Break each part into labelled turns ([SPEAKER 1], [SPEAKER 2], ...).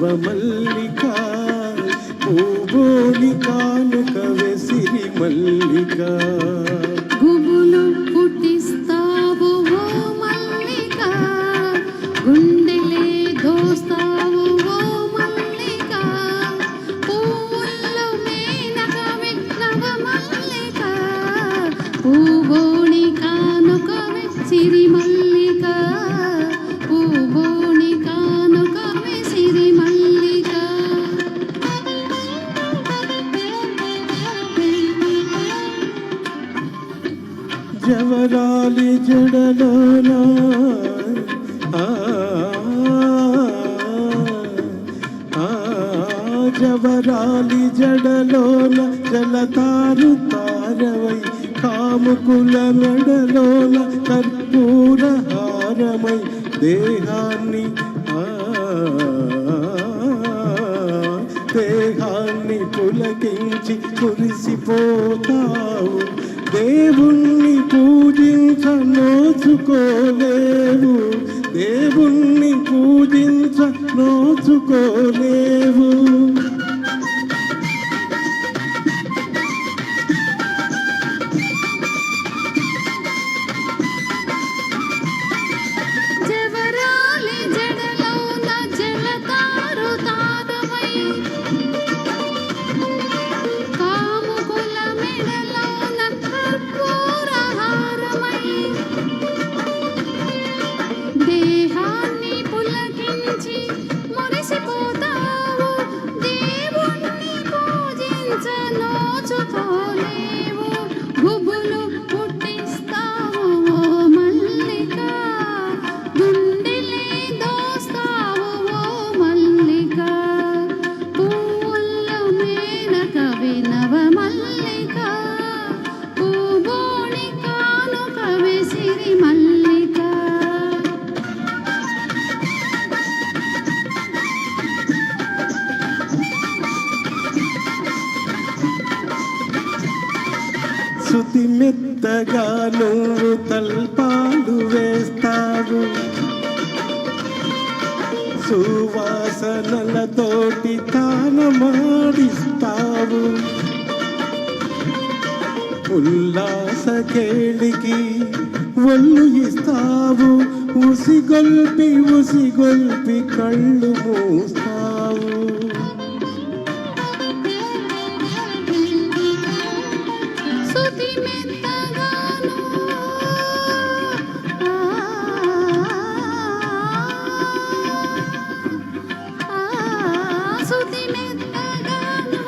[SPEAKER 1] నవమల్లిక పూబోని కానుకవే సిరి మల్లిక
[SPEAKER 2] గుబులు పుట్టిస్తావు ఓ మల్లిక గుండెలే దోస్తావు ఓ మల్లిక పువ్వుల్లో మేనకవే నవమల్లిక పూబోని కానుకవే సిరి మల్లిక పూబోని కానుకవే సిరి మల్లిక
[SPEAKER 1] జవరాలి జడలోన జవరాలి జడలోన జలతారు తారవై కాముకుల మెడలోన కర్పూర హారమై దేహాన్ని పులకించి కురిసిపోతావు దేవుణ్ణి పూజించ నోచుకోలేవు దేవుణ్ణి పూజించ నోచుకోలేవు
[SPEAKER 2] జవరాలి జడలోన జలతారు తారవై కాముకుల మెడలోన కర్పూర హారమై దేహాన్ని పులకించి మురిసిపోతావు దేవుణ్ణి పూజించ నోచుకోలేవు గుబులు పుట్టిస్తావు ఓ మల్లిక గుండెలే దోస్తావు ఓ మల్లిక పువ్వుల్లో మేనకవే నవమల్లిక పూబోని కానుకవే సిరి మల్లిక
[SPEAKER 1] శృతి మెత్తగా నువ్వు తల్పాలు వేస్తావు సువాసనలతోటి తానమాడిస్తావు ఉల్లాస కేళికి ఒళ్ళు ఇస్తావు ఉసిగొల్పి కళ్ళు మూస్తావు
[SPEAKER 2] సుతి మెత్తగాను సుతి మెత్తగాను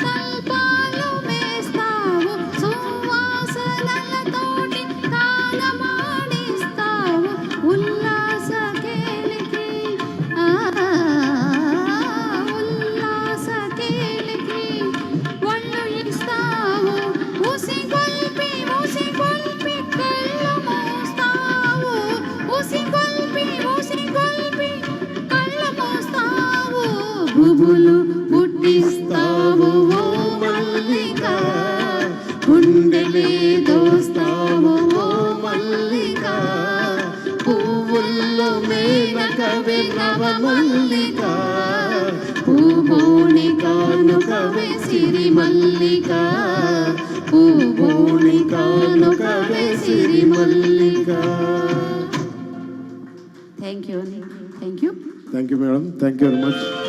[SPEAKER 2] తల్పాలు వేస్తావు సువాసనలతోటి తానమాడిస్తావు ఉల్లాస కేలికి ఉల్లాస కేలికి ఒళ్ళు ఇస్తావు ఉసిగొల్పి కళ్ళు మోస్తావు ఉసిగొల్పి కళ్ళు మోస్తావు గుబులు పుట్టిస్తావు ఓ మల్లిక గుండెలే దోస్తావు ఓ మల్లిక పువ్వుల్లో మేనకవే నవమల్లిక పూబోని కానుకవే సిరి మల్లిక పూబోని కానుకవే సిరి మల్లిక thank you
[SPEAKER 1] thank you madam thank you very much